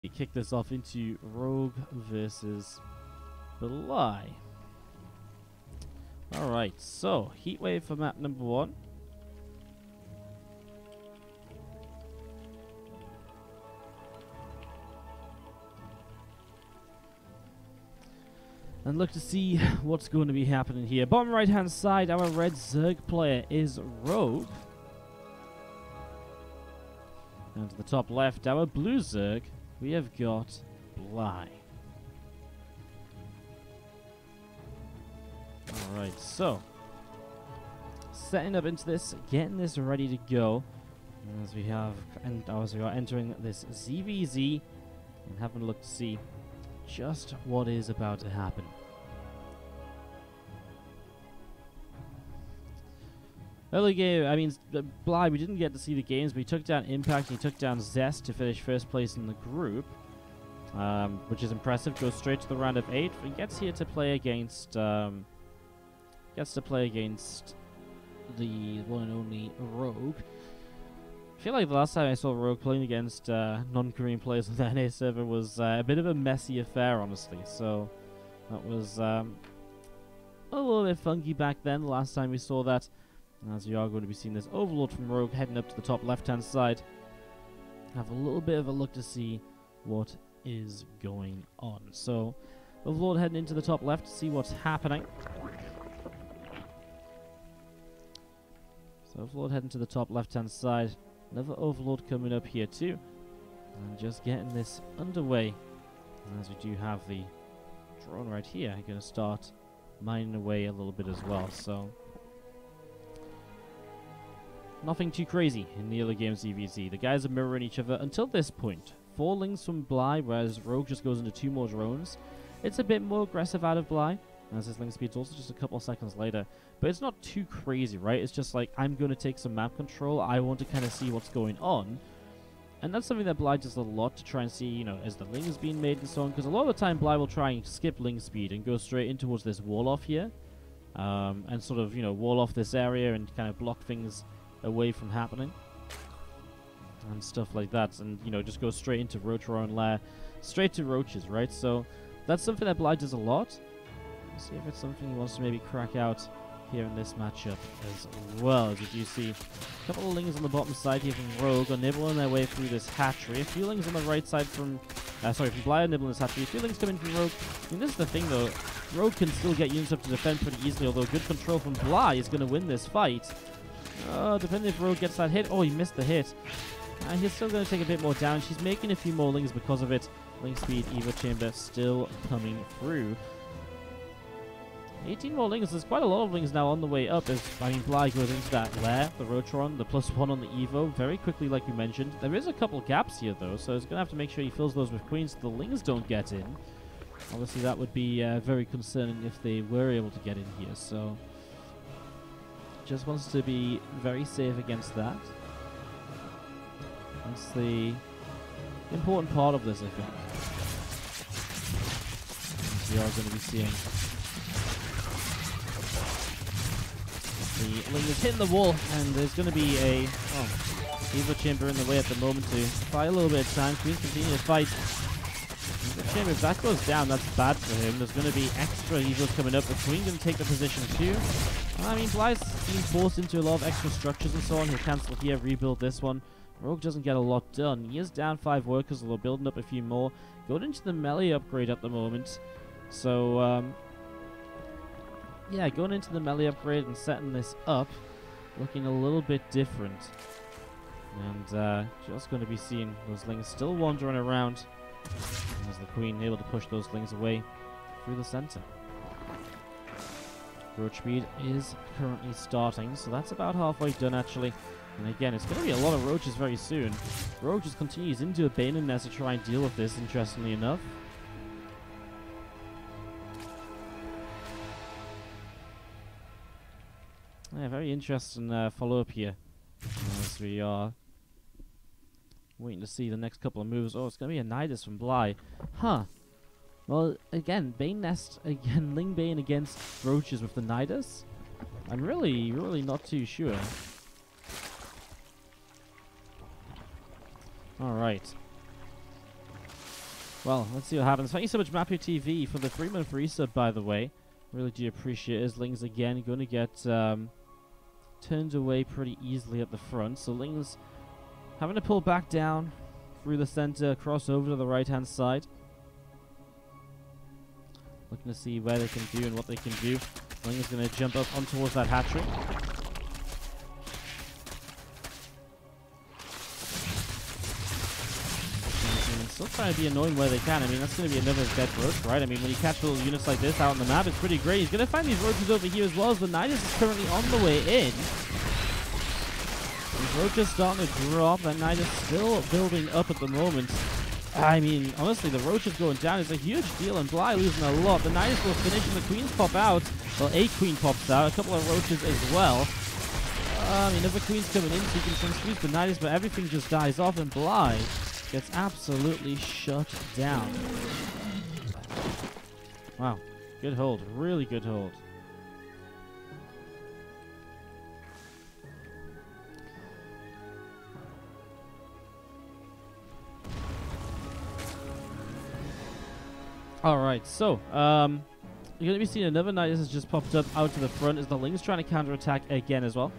kick this off into Rogue versus Bly. Alright, so Heatwave for map number 1. And look to see what's going to be happening here. Bottom right hand side, our red Zerg player is Rogue. And to the top left, our blue Zerg, we have got Bly. Alright, so setting up into this, getting this ready to go as we are entering this ZvZ and having a look to see just what is about to happen. Early game, I mean, Bly, we didn't get to see the games, but he took down Impact and he took down Zest to finish first place in the group, which is impressive. Goes straight to the round of 8. He gets here to play against, the one and only Rogue. I feel like the last time I saw Rogue playing against non-Korean players on the NA server was a bit of a messy affair, honestly. So that was a little bit funky back then, the last time we saw that. As we are going to be seeing this Overlord from Rogue heading up to the top left-hand side. Have a little bit of a look to see what is going on. So, Overlord heading into the top left to see what's happening. So, Overlord heading to the top left-hand side. Another Overlord coming up here too. And just getting this underway. As we do have the drone right here, I'm going to start mining away a little bit as well. So, nothing too crazy in the early game ZvZ. The guys are mirroring each other until this point. 4 lings from Bly, whereas Rogue just goes into 2 more drones. It's a bit more aggressive out of Bly, as his ling speed's also just a couple seconds later. But it's not too crazy, right? It's just like, I'm going to take some map control. I want to kind of see what's going on. And that's something that Bly does a lot to try and see, you know, as the ling is being made and so on. Because a lot of the time, Bly will try and skip ling speed and go straight in towards this wall off here. And sort of, you know, wall off this area and kind of block things away from happening and stuff like that, and you know, just go straight into Roach-Rowan lair, straight to roaches, right? So that's something that Bly does a lot. Let's see if it's something he wants to maybe crack out here in this matchup as well. As you do see, a couple of lings on the bottom side here from Rogue are nibbling their way through this hatchery. A few lings on the right side from from Bly are nibbling this hatchery. A few lings coming from Rogue. I mean, this is the thing though, Rogue can still get units up to defend pretty easily, although good control from Bly is going to win this fight. Depending if Rogue gets that hit. Oh, he missed the hit. He's still going to take a bit more damage. He's making a few more lings because of it. Ling speed, Evo Chamber still coming through. 18 more lings. There's quite a lot of lings now on the way up. As Bly goes into that lair, the Rotron, the +1 on the Evo, very quickly, like we mentioned. There is a couple gaps here, though, so he's going to have to make sure he fills those with queens so the lings don't get in. Obviously, that would be very concerning if they were able to get in here, so just wants to be very safe against that. That's the important part of this, I think. We are going to be seeing the ling is hitting the wall, and there's going to be a Evo Chamber in the way at the moment to buy a little bit of time. Queens continue to fight. Evo Chamber, if that goes down, that's bad for him. There's going to be extra Evos coming up. The Queen going to take the position too. I mean, Bly's being forced into a lot of extra structures and so on. He'll cancel here, rebuild this one. Rogue doesn't get a lot done. He is down 5 workers, although building up a few more. Going into the melee upgrade at the moment. So, yeah, going into the melee upgrade and setting this up, looking a little bit different. And just going to be seeing those lings still wandering around as the Queen able to push those lings away through the center. Roach speed is currently starting, so that's about halfway done actually. And again, it's going to be a lot of roaches very soon. Roach just continues into a Bane nest to try and deal with this, interestingly enough. Yeah, very interesting follow-up here. As we are waiting to see the next couple of moves. Oh, it's going to be a Nidus from Bly. Huh. Well, again, Bane Nest, again, Ling Bane against Roaches with the Nidus. I'm really not too sure. Alright. Well, let's see what happens. Thank you so much, WardiTV, for the 3-month resub, by the way. Really do appreciate it. Lings, again, going to get turned away pretty easily at the front. So Lings having to pull back down through the center, cross over to the right-hand side. Looking to see where they can do and what they can do. Lings going to jump up on towards that hatchery. Still trying to be annoying where they can. I mean, that's going to be another dead roach, right? I mean, when you catch little units like this out on the map, it's pretty great. He's going to find these roaches over here as well, as the Nidus is currently on the way in. These roaches starting to drop. That Nidus still building up at the moment. I mean, honestly, the roaches going down is a huge deal, and Bly losing a lot. The Nidus will finish, and the queens pop out. Well, a queen pops out, a couple of roaches as well. I mean, other queens coming in, so you can squeeze the Nidus, but everything just dies off, and Bly gets absolutely shut down. Wow. Good hold. Really good hold. Alright, so, you're going to be seeing another knight has just popped up out to the front as the Ling's trying to counterattack again as well.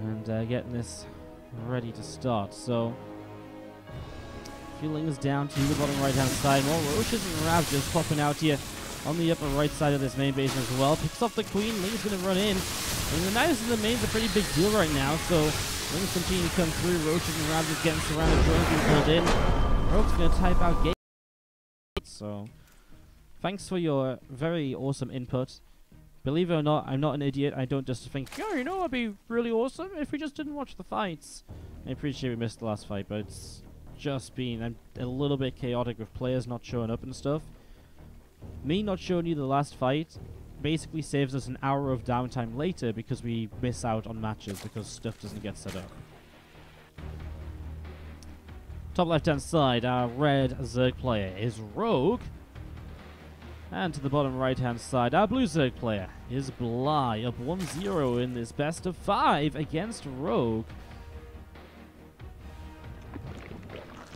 And getting this ready to start. So, few Lings down to the bottom right-hand side. More roaches and Ravs just popping out here on the upper right side of this main base as well. Picks off the queen. Ling's going to run in. And the Nidus in the main is a pretty big deal right now, so Lings continue to come through. Roaches and Ravs just getting surrounded. Drones being pulled in. Rogue's going to type out gate. So, thanks for your very awesome input. Believe it or not, I'm not an idiot. I don't just think, oh, you know, it'd be really awesome if we just didn't watch the fights. I appreciate we missed the last fight, but it's just been a little bit chaotic with players not showing up and stuff. Me not showing you the last fight basically saves us an hour of downtime later because we miss out on matches because stuff doesn't get set up. Top left-hand side, our red Zerg player is Rogue. And to the bottom right-hand side, our blue Zerg player is Bly, up 1-0 in this best of 5 against Rogue.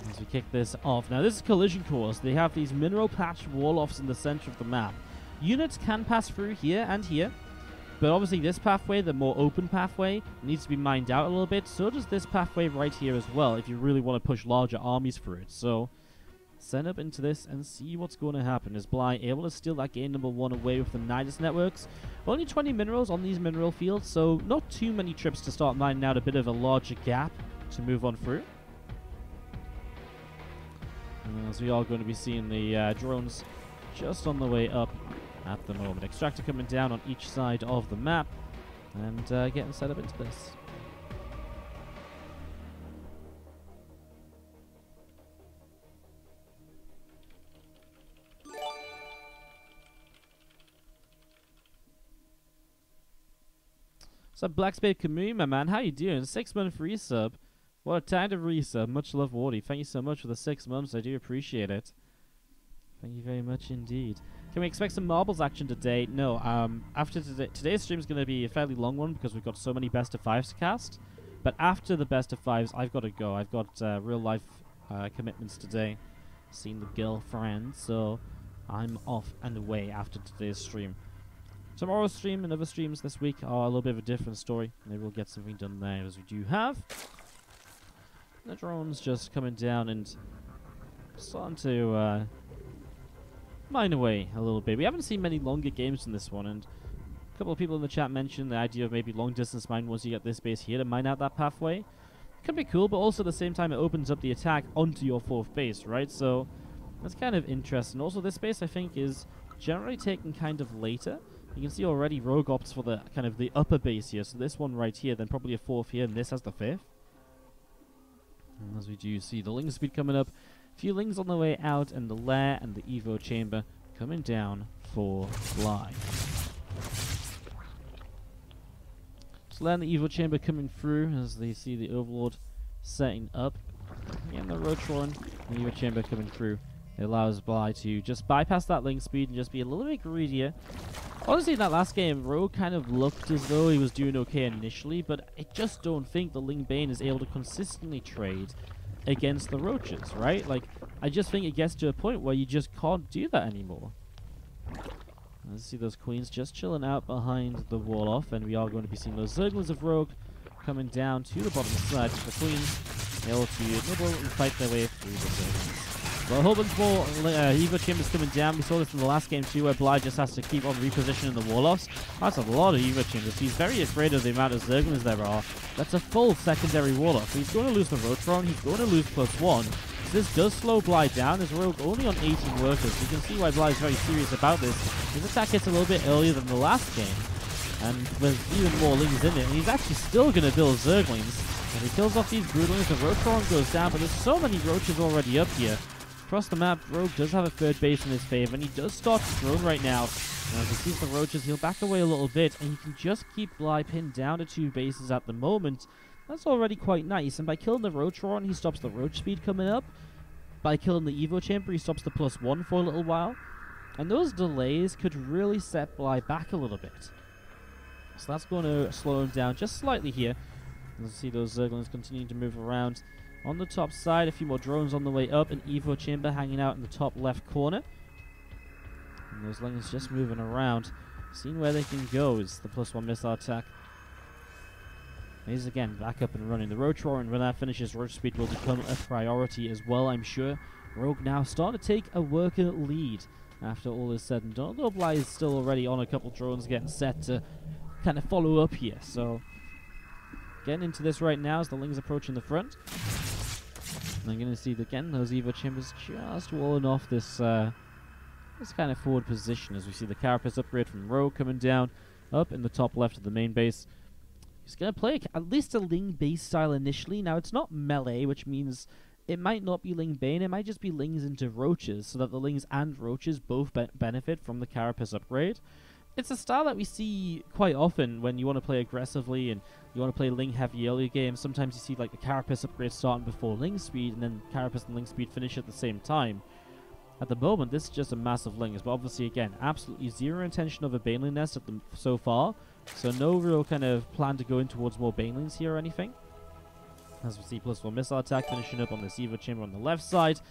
As we kick this off. Now, this is collision course. They have these mineral patch wall-offs in the center of the map. Units can pass through here and here, but obviously this pathway, the more open pathway, needs to be mined out a little bit. So does this pathway right here as well, if you really want to push larger armies through it. So set up into this and see what's going to happen. Is Bly able to steal that game number 1 away with the Nidus networks? Only 20 minerals on these mineral fields, so not too many trips to start mining out, a bit of a larger gap to move on through. And as we are going to be seeing the drones just on the way up at the moment. Extractor coming down on each side of the map and getting set up into this. So Black Spade Kamui, my man, how you doing? 6-month resub. What a time to resub. Much love, Wardy. Thank you so much for the 6 months. I do appreciate it. Thank you very much indeed. Can we expect some marbles action today? No. After today's stream is going to be a fairly long one because we've got so many best of 5s to cast. But after the best of 5s, I've got to go. I've got real life commitments today. Seeing the girlfriend, so I'm off and away after today's stream. Tomorrow's stream and other streams this week are a little bit of a different story. Maybe we'll get something done there, as we do have. The drone's just coming down and starting to mine away a little bit. We haven't seen many longer games in this one, and a couple of people in the chat mentioned the idea of maybe long distance mine once you get this base here to mine out that pathway. Could be cool, but also at the same time it opens up the attack onto your 4th base, right? So that's kind of interesting. Also, this base I think is generally taken kind of later. You can see already Rogue opts for the kind of the upper base here. So this one right here, then probably a 4th here, and this has the 5th. And as we do see the Ling speed coming up, a few Lings on the way out, and the Lair and the Evo Chamber coming down for Bly. So Lair and the Evo Chamber coming through as they see the Overlord setting up. Again, the Roach Warren and the Evo Chamber coming through It allows Bly to just bypass that link speed and just be a little bit greedier. Honestly, in that last game, Rogue kind of looked as though he was doing okay initially, but I just don't think the Ling Bane is able to consistently trade against the roaches, right? Like, I just think it gets to a point where you just can't do that anymore. Let's see those queens just chilling out behind the wall off, and we are going to be seeing those Zerglings of Rogue coming down to the bottom side of the queens, able to nibble and fight their way through the Zerglings. Well, a whole bunch more Evo Chambers coming down. We saw this in the last game too, where Bly just has to keep on repositioning the wall-offs. That's a lot of Evo Chambers. He's very afraid of the amount of Zerglings there are. That's a full secondary wall-off. He's going to lose the Rotron. He's going to lose +1. So this does slow Bly down. As Rogue only on 18 workers. You can see why Bly is very serious about this. His attack hits a little bit earlier than the last game, and with even more Lings in it. And he's actually still going to build Zerglings. And he kills off these Broodlings. The Rotron goes down, but there's so many Roaches already up here. Across the map, Rogue does have a third base in his favor, and he does start to drone right now. As he sees the Roaches, he'll back away a little bit, and he can just keep Bly pinned down to 2 bases at the moment. That's already quite nice, and by killing the Rotron, he stops the Roach speed coming up. By killing the Evo Chamber, he stops the +1 for a little while. And those delays could really set Bly back a little bit. So that's going to slow him down just slightly here. Let's see those Zerglings continuing to move around. On the top side, a few more drones on the way up, an Evo Chamber hanging out in the top left corner. And those Lings just moving around, seeing where they can go is the +1 missile attack. He's again back up and running. The Roach Roar, and when that finishes, Roach Speed will become a priority as well, I'm sure. Rogue now starting to take a worker lead after all is said and done. Although Bly is still already on a couple drones getting set to kind of follow up here. So getting into this right now as the Lings approaching the front. And I'm going to see again those Evo Chambers just walling off this this kind of forward position as we see the Carapace upgrade from Rogue coming down up in the top left of the main base. He's going to play at least a Ling base style initially. Now it's not melee, which means it might not be Ling Bane, it might just be Lings into Roaches, so that the Lings and Roaches both benefit from the Carapace upgrade. It's a style that we see quite often when you want to play aggressively and you want to play Ling heavy early games. Sometimes you see like the Carapace upgrade starting before Ling speed, and then Carapace and Ling speed finish at the same time. At the moment, this is just a massive Lings, but obviously again, absolutely zero intention of a Baneling nest so far. So no real kind of plan to go in towards more Banelings here or anything. As we see +1 missile attack finishing up on this Evo Chamber on the left side.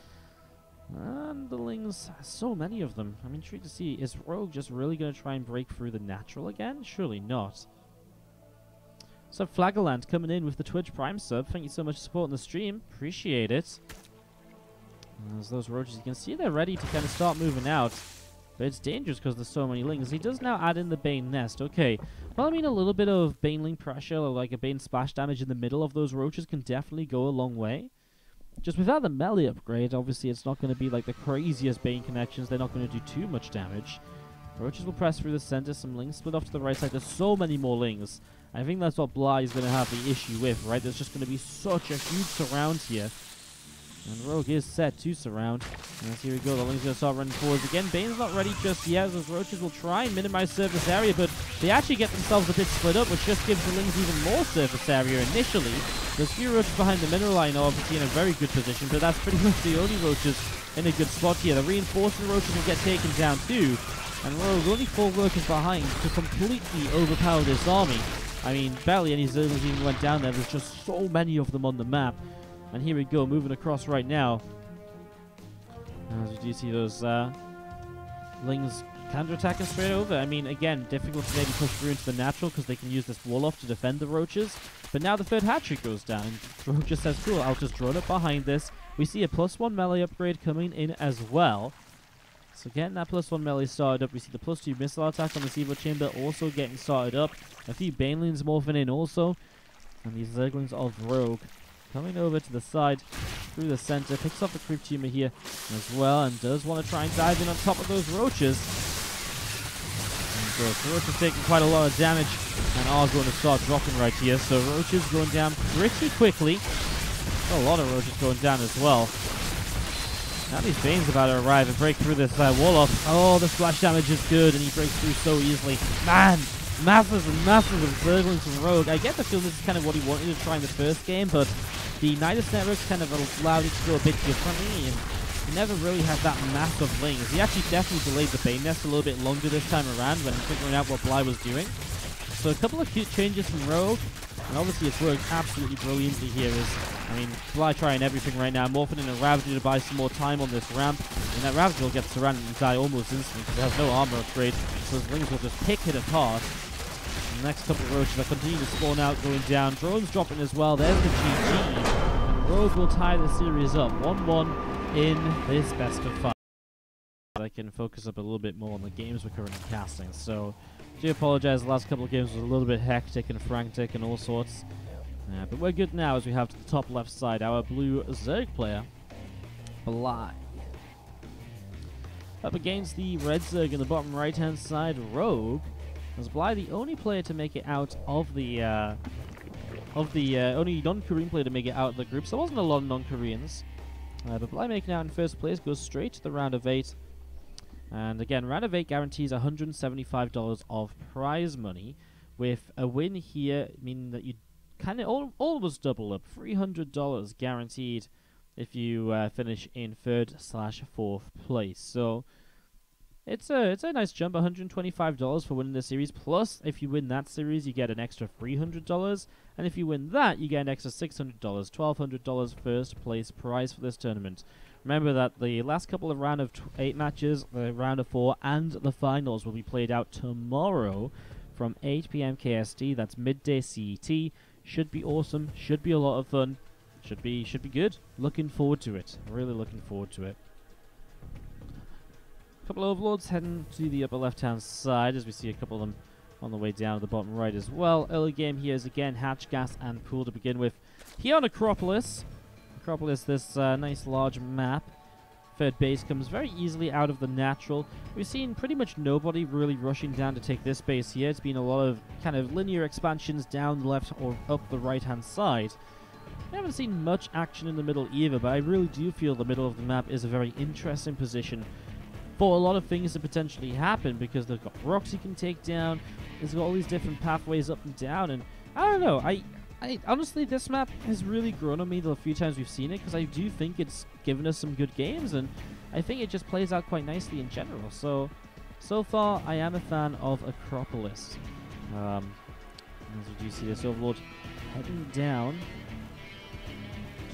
And the Lings, so many of them. I'm intrigued to see, is Rogue just really going to try and break through the natural again? Surely not. So Flaggerland coming in with the Twitch Prime sub. Thank you so much for supporting the stream. Appreciate it. As those Roaches, you can see they're ready to kind of start moving out. But it's dangerous because there's so many Lings. He does now add in the Bane Nest. Okay. Well, I mean, a little bit of Baneling pressure, or like a Bane splash damage in the middle of those Roaches can definitely go a long way. Just without the melee upgrade, obviously it's not going to be like the craziest Bane connections. They're not going to do too much damage. Roaches will press through the center. Some Lings split off to the right side. There's so many more Lings. I think that's what Bly is going to have the issue with, right? There's just going to be such a huge surround here. And Rogue is set to surround. And here we go. The Ling's going to start running forwards again. Bane's not ready just yet. Those Roaches will try and minimize surface area, but they actually get themselves a bit split up, which just gives the Lings even more surface area initially. There's few Roaches behind the mineral line are obviously in a very good position, but that's pretty much the only Roaches in a good spot here. The reinforcing Roaches will get taken down too. And Rogue only 4 workers behind to completely overpower this army. I mean, barely any Zerglings even went down there. There's just so many of them on the map. And here we go, moving across right now. As we do see those Lings counter-attacking straight over. I mean, again, difficult to maybe push through into the natural because they can use this wall-off to defend the Roaches. But now the third hatchery goes down. And Rogue just says, cool, I'll just drone it behind this. We see a +1 melee upgrade coming in as well. So getting that +1 melee started up. We see the +2 missile attack on the Evo Chamber also getting started up. A few Banelings morphing in also. And these Zerglings of Rogue coming over to the side, through the center, picks off the creep tumor here as well, and does want to try and dive in on top of those Roaches. And so the Roaches taking quite a lot of damage and are going to start dropping right here. So Roaches going down pretty quickly. A lot of Roaches going down as well. Now these Bane's about to arrive and break through this wall off. Oh, the splash damage is good, and he breaks through so easily. Man! Masses and masses of Zerglings from Rogue. I get the feeling this is kind of what he wanted to try in the first game, but the Nidus networks kind of allowed it to go a bit differently, and he never really had that mass of lings. He actually definitely delayed the Bane Nest a little bit longer this time around when figuring out what Bly was doing. So a couple of cute changes from Rogue, and obviously it's worked absolutely brilliantly here. Bly trying everything right now, morphing in a Ravager to buy some more time on this ramp, and that Ravager will get surrounded and die almost instantly because it has no armor upgrade, so his lings will just pick it apart. And the next couple of roaches that continue to spawn out, going down. Drones dropping as well. There's the GG, and Rogue will tie the series up 1-1 in this best of 5. I can focus up a little bit more on the games we're currently casting, so I do apologize. The last couple of games was a little bit hectic and frantic and all sorts. But we're good now as we have to the top left side our blue Zerg player, Bly. Up against the red Zerg in the bottom right hand side, Rogue. Was Bly the only player to make it out of the only non-Korean player to make it out of the group, so there wasn't a lot of non-Koreans. But Bly making out in first place goes straight to the round of 8. And again, round of 8 guarantees $175 of prize money, with a win here meaning that you kind of almost double up, $300 guaranteed if you finish in 3rd/4th place. So it's a nice jump, $125 for winning the series. Plus, if you win that series, you get an extra $300, and if you win that, you get an extra $600, $1,200 first place prize for this tournament. Remember that the last couple of round of 8 matches, the round of 4, and the finals will be played out tomorrow from 8 PM KST. That's midday CET. Should be awesome. Should be a lot of fun. Should be good. Looking forward to it. Really looking forward to it. A couple of Overlords heading to the upper left-hand side as we see a couple of them on the way down to the bottom right as well. Early game here is again Hatch, Gas, and Pool to begin with. Here on Acropolis. Acropolis, this nice large map. 3rd base comes very easily out of the natural. We've seen pretty much nobody really rushing down to take this base here. It's been a lot of kind of linear expansions down the left or up the right-hand side. We haven't seen much action in the middle either, but I really do feel the middle of the map is a very interesting position for a lot of things to potentially happen, because they've got rocks you can take down, there's got all these different pathways up and down, and I don't know, I honestly, this map has really grown on me the few times we've seen it, because I do think it's given us some good games, and I think it just plays out quite nicely in general. So far, I am a fan of Acropolis. As you do see this Overlord heading down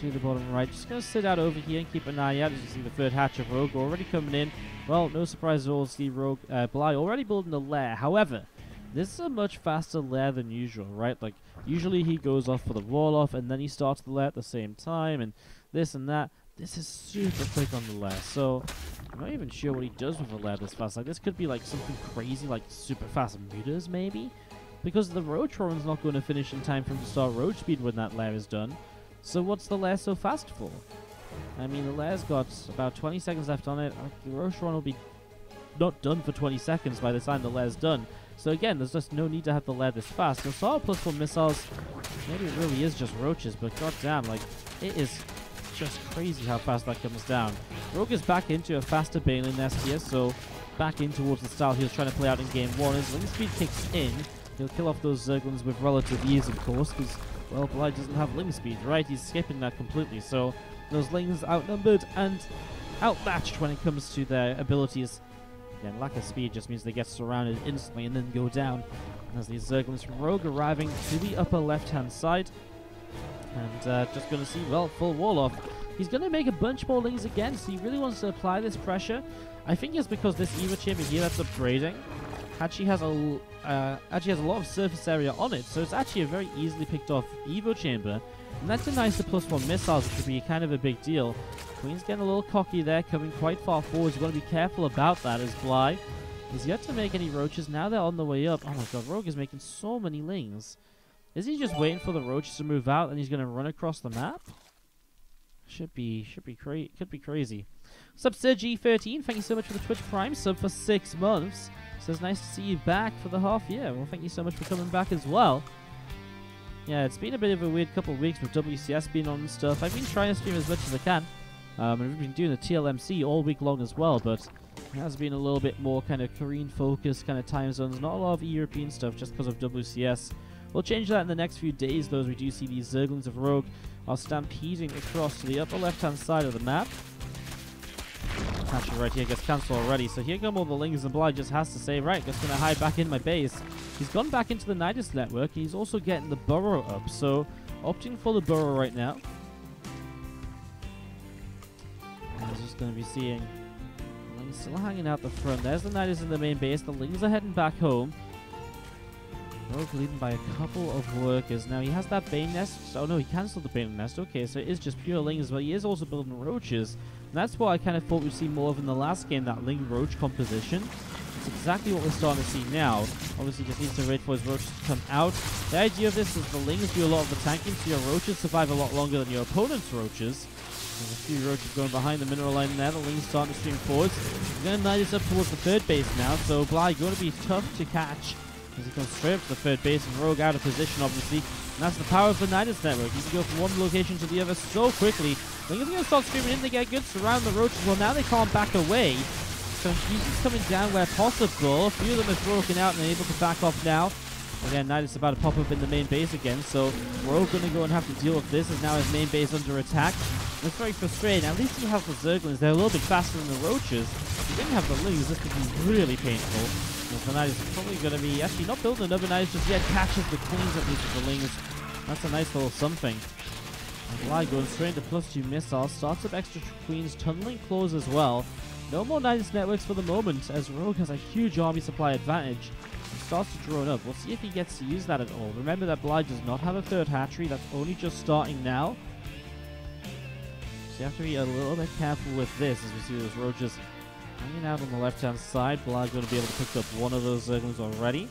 to the bottom right. Just going to sit out over here and keep an eye out. As you see the 3rd hatch of Rogue already coming in. Well, no surprise at all to see Rogue Bly already building a lair. However, this is a much faster lair than usual, right? Like, usually he goes off for the wall-off and then he starts the lair at the same time and this and that. This is super quick on the lair, so I'm not even sure what he does with the lair this fast. Like, this could be like something crazy, like super fast mutas maybe? Because the Roach Roaring's not going to finish in time for him to start Roach Speed when that lair is done. So what's the lair so fast for? I mean, the lair's got about 20 seconds left on it. The Roach Roaring will be not done for 20 seconds by the time the lair's done. So again, there's just no need to have the lair this fast. So Assault +1 missiles, maybe it really is just roaches, but goddamn, like, it is just crazy how fast that comes down. Rogue is back into a faster Baneling Nest here, so back in towards the style he was trying to play out in game 1. As Ling Speed kicks in, he'll kill off those Zerglings with relative ease, of course, because, well, Bly doesn't have Ling Speed, right? He's skipping that completely, so those Lings outnumbered and outmatched when it comes to their abilities. Again, lack of speed just means they get surrounded instantly and then go down. As these Zerglings from Rogue arriving to the upper left-hand side. And just going to see, well, full wall off. He's going to make a bunch more Lings again, so he really wants to apply this pressure. I think it's because this Evo Chamber here that's upgrading actually has a lot of surface area on it, so it's actually a very easily picked off Evo Chamber. And that denies the +1 missiles, which would be kind of a big deal. Queen's getting a little cocky there, coming quite far forward. You've got to be careful about that as Bly is yet to make any roaches. Now they're on the way up. Oh my god, Rogue is making so many Lings. Is he just waiting for the roaches to move out and he's going to run across the map? Could be crazy. What's up, Sir G13? Thank you so much for the Twitch Prime sub for 6 months. Says nice to see you back for the half year. Well, thank you so much for coming back as well. Yeah, it's been a bit of a weird couple of weeks with WCS being on and stuff. I've been trying to stream as much as I can. And we've been doing the TLMC all week long as well, but it has been a little bit more kind of Korean focused kind of time zones. Not a lot of European stuff just because of WCS. We'll change that in the next few days, though, as we do see these Zerglings of Rogue are stampeding across to the upper left-hand side of the map. Hatchery right here gets cancelled already. So here come all the Lings, and Bly just has to say, right, just going to hide back in my base. He's gone back into the Nidus network. He's also getting the burrow up. So opting for the burrow right now. And he's just going to be seeing Lings still hanging out the front. There's the Nidus in the main base. The Lings are heading back home. Rogue leading by a couple of workers. Now he has that Bane nest. Oh no, he cancelled the Bane nest. Okay, so it is just pure Lings, but he is also building roaches. And that's what I kind of thought we'd see more of in the last game, that Ling roach composition. It's exactly what we're starting to see now. Obviously just needs to wait for his roaches to come out. The idea of this is the Lings do a lot of the tanking, so your roaches survive a lot longer than your opponent's roaches. There's a few roaches going behind the mineral line there. The Lings starting to stream forwards. We're going to knight this up towards the third base now, so Bly going to be tough to catch. As he comes straight up to the third base, and Rogue out of position, obviously. And that's the power of the Nidus network. You can go from one location to the other so quickly. Lings are going to start streaming in. They get good surround the roaches. Well, now they can't back away. Confusion's coming down where possible. A few of them have broken out and are able to back off now. Again, Nidus is about to pop up in the main base again. So Rogue going to go and have to deal with this, as now his main base under attack. It's very frustrating. At least he has the Zerglings. They're a little bit faster than the roaches. If he didn't have the Lings, this could be really painful. The Nidus is probably going to be actually not building another Nidus just yet. Catches the Queens at least with the Lings. That's a nice little something. And Bly going straight into +2 missiles. Starts up extra Queens, tunneling claws as well. No more Nidus networks for the moment, as Rogue has a huge army supply advantage. He starts to drone up. We'll see if he gets to use that at all. Remember that Bly does not have a third hatchery. That's only just starting now. So you have to be a little bit careful with this, as we see those roaches hanging out on the left-hand side. Bly's going to be able to pick up one of those Zerglings already.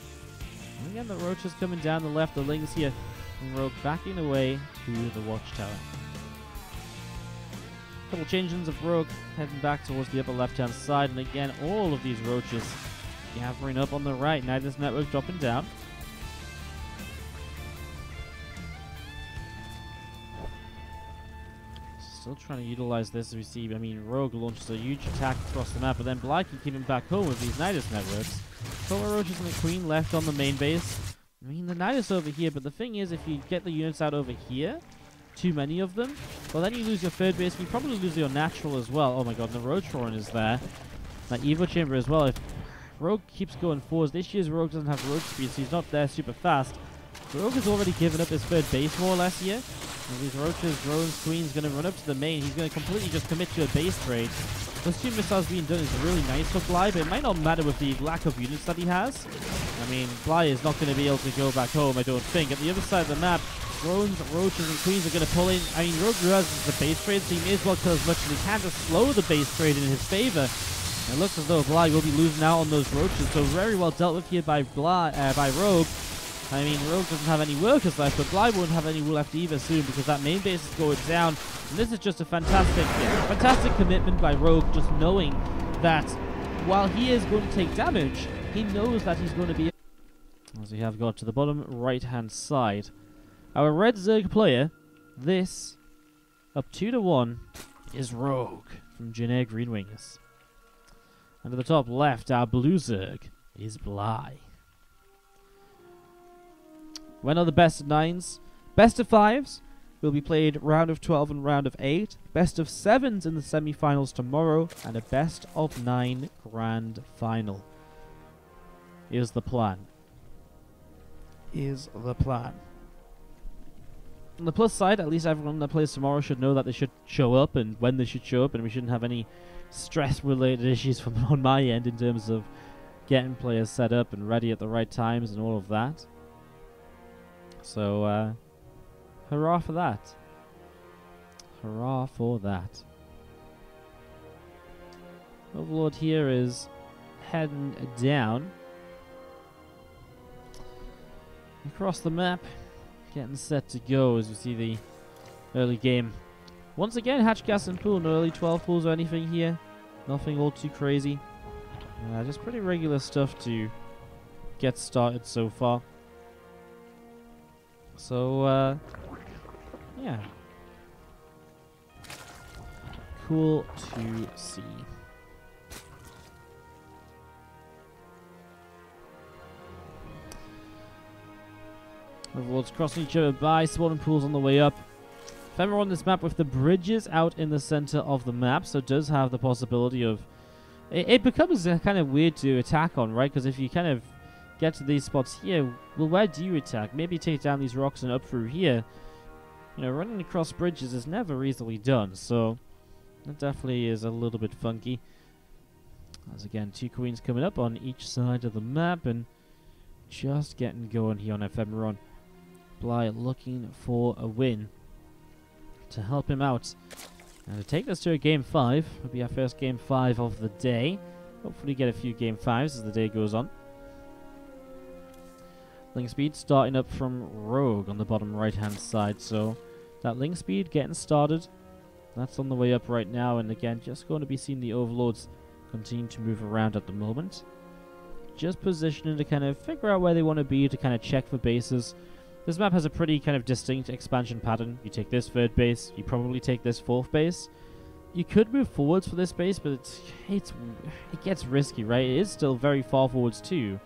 And again, the roaches coming down the left. The Lings here. And Rogue backing away to the watchtower. Couple changes of Rogue heading back towards the upper left-hand side. And again, all of these roaches gathering up on the right. Nidus network dropping down. Still trying to utilize this, as we see. I mean, Rogue launches a huge attack across the map, but then Bly can keep him back home with these Nidus networks. Couple roaches and the Queen left on the main base. I mean, the Nidus over here, but the thing is, if you get the units out over here, too many of them, well, then you lose your third base, and you probably lose your natural as well. Oh my god, the Roach Roaring is there. That Evo Chamber as well. If Rogue keeps going forwards, this year's Rogue doesn't have road speed, so he's not there super fast. Rogue has already given up his third base more or less here. And these roaches, drones, queens going to run up to the main. He's going to completely just commit to a base trade. Those 2 missiles being done is really nice for Bly, but it might not matter with the lack of units that he has. I mean, Bly is not going to be able to go back home, I don't think. At the other side of the map, drones, roaches, and queens are going to pull in. I mean, Rogue realizes the base trade, so he may as well kill as much as he can to slow the base trade in his favor. And it looks as though Bly will be losing out on those roaches, so very well dealt with here by Rogue. I mean, Rogue doesn't have any workers left, but Bly won't have any left either soon, because that main base is going down. And this is just a fantastic commitment by Rogue, just knowing that while he is going to take damage, he knows that he's going to be... As we have got to the bottom right-hand side. Our red Zerg player, this, up 2-1, is Rogue from Janair Greenwings. And to the top left, our blue Zerg is Bly. When are the best of 9s? Best of 5s will be played round of 12 and round of 8. Best of 7s in the semi-finals tomorrow. And a best of 9 grand final is the plan. On the plus side, at least everyone that plays tomorrow should know that they should show up and when they should show up, and we shouldn't have any stress-related issues from on my end in terms of getting players set up and ready at the right times and all of that. So, hurrah for that. Hurrah for that. Overlord here is heading down. Across the map, getting set to go as we see the early game. Once again, hatch, gas, and pool. No early 12 pools or anything here. Nothing all too crazy. Just pretty regular stuff to get started so far. So, yeah. Cool to see. Overlords crossing each other by, spawning pools on the way up. Ephemeron on this map with the bridges out in the center of the map, so it does have the possibility of... It becomes kind of weird to attack on, right? Because if you kind of get to these spots here, well, where do you attack? Maybe take down these rocks and up through here. You know, running across bridges is never easily done, so that definitely is a little bit funky. As again, 2 queens coming up on each side of the map, and just getting going here on Ephemeron. Bly looking for a win to help him out. And to take this to a game 5, will be our first game 5 of the day. Hopefully get a few game 5s as the day goes on. Link speed starting up from Rogue on the bottom right hand side, so that link speed getting started. That's on the way up right now, and again, just going to be seeing the overlords continue to move around at the moment. Just positioning to kind of figure out where they want to be, to kind of check for bases. This map has a pretty kind of distinct expansion pattern. You take this 3rd base, you probably take this 4th base. You could move forwards for this base, but it gets risky, right? It is still very far forwards too.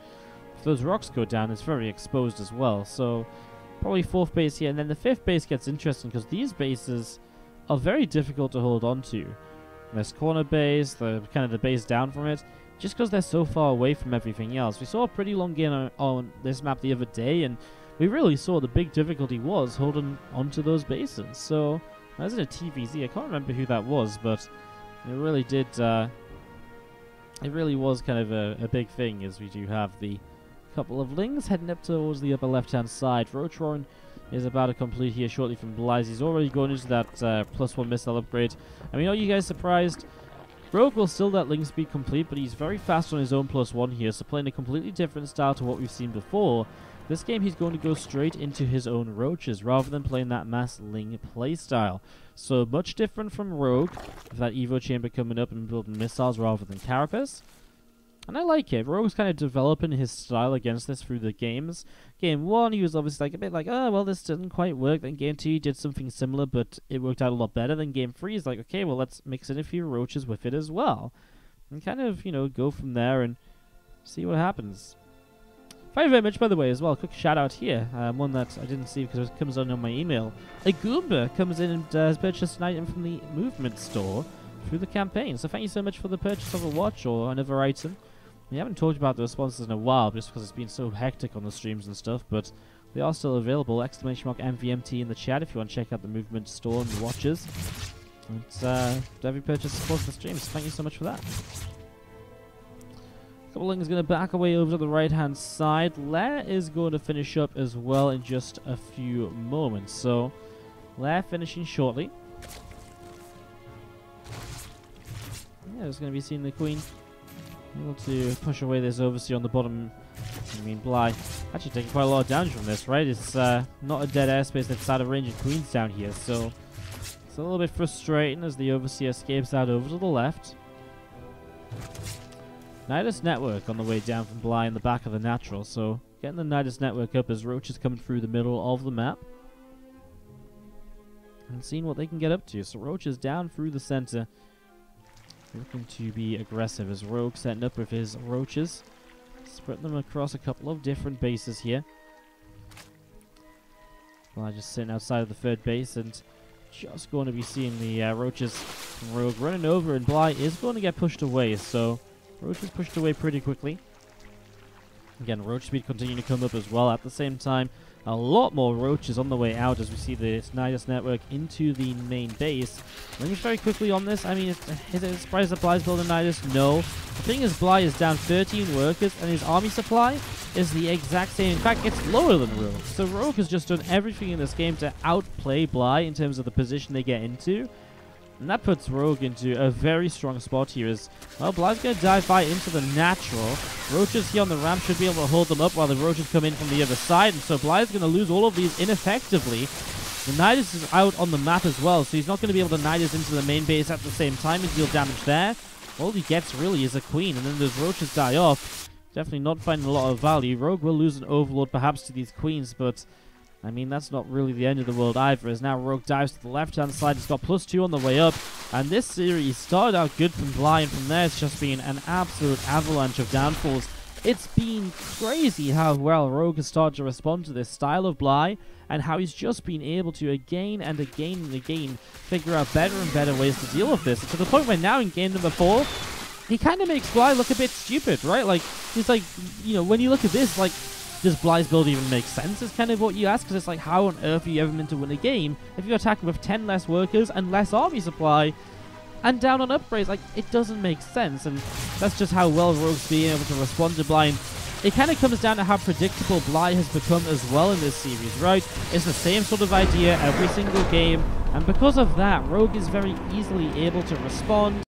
If those rocks go down, it's very exposed as well. So probably 4th base here, and then the 5th base gets interesting because these bases are very difficult to hold on to. This corner base, the kind of the base down from it, just because they're so far away from everything else. We saw a pretty long game on this map the other day, and we really saw the big difficulty was holding onto those bases. So, as in a TVZ, I can't remember who that was, but it really did, it really was kind of a big thing, as we do have the couple of Lings heading up towards the upper left-hand side. Roachron is about to complete here shortly from Bly's. He's already going into that +1 missile upgrade. I mean, are you guys surprised? Rogue will still let Link speed complete, but he's very fast on his own +1 here, so playing a completely different style to what we've seen before. This game he's going to go straight into his own roaches, rather than playing that mass Ling playstyle. So much different from Rogue, with that Evo chamber coming up and building missiles rather than Carapace. And I like it. Rogue's kind of developing his style against this through the games. Game 1, he was obviously like a bit like, oh, well, this didn't quite work. Then Game 2, he did something similar, but it worked out a lot better. Then Game 3, he's like, okay, well, let's mix in a few roaches with it as well. And kind of, you know, go from there and see what happens. Thank you very much, by the way, as well. Quick shout out here. One that I didn't see because it comes on my email. A Goomba comes in and has purchased an item from the Movement store through the campaign. So thank you so much for the purchase of a watch or another item. We haven't talked about the responses in a while just because it's been so hectic on the streams and stuff, but they are still available. !MVMT in the chat if you want to check out the Movement store and the watches. And every purchase supports the streams. Thank you so much for that. Coupling is going to back away over to the right-hand side. Lair is going to finish up as well in just a few moments. So, Lair finishing shortly. Yeah, it's going to be seeing the Queen able to push away this Overseer on the bottom. I mean, Bly actually taking quite a lot of damage from this, right? It's not a dead airspace that's out of range of Queens down here, so it's a little bit frustrating as the Overseer escapes out over to the left. Nidus Network on the way down from Bly in the back of the Natural, so getting the Nidus Network up as Roach is coming through the middle of the map. And seeing what they can get up to. So Roach is down through the center, looking to be aggressive as Rogue setting up with his Roaches. Spreading them across a couple of different bases here. Bly just sitting outside of the 3rd base and just going to be seeing the Roaches from Rogue running over, and Bly is going to get pushed away, so Roach is pushed away pretty quickly. Again, Roach speed continuing to come up as well. At the same time, a lot more Roaches on the way out as we see this Nidus Network into the main base. Link very quickly on this. I mean, is it a surprise that Bly's building Nidus? No. The thing is, Bly is down 13 workers, and his army supply is the exact same. In fact, it's lower than Rogue. So Rogue has just done everything in this game to outplay Bly in terms of the position they get into. And that puts Rogue into a very strong spot here as, well, Bly's going to dive right into the Natural. Roaches here on the ramp should be able to hold them up while the Roaches come in from the other side. And so Bly's going to lose all of these ineffectively. The Nidus is out on the map as well, so he's not going to be able to Nidus into the main base at the same time and deal damage there. All he gets really is a Queen, and then those Roaches die off. Definitely not finding a lot of value. Rogue will lose an Overlord perhaps to these Queens, but I mean, that's not really the end of the world either, as now Rogue dives to the left-hand side. He's got +2 on the way up, and this series started out good from Bly, and from there it's just been an absolute avalanche of downfalls. It's been crazy how well Rogue has started to respond to this style of Bly, and how he's just been able to again and again and again figure out better and better ways to deal with this, to the point where now in game number 4, he kind of makes Bly look a bit stupid, right? Like, he's like, you know, when you look at this, like, does Bly's build even make sense is kind of what you ask, because it's like, how on earth are you ever meant to win a game if you're attacking with 10 less workers and less army supply and down on upgrades? Like, it doesn't make sense, and that's just how well Rogue's being able to respond to Bly. It kind of comes down to how predictable Bly has become as well in this series, right? It's the same sort of idea every single game, and because of that, Rogue is very easily able to respond.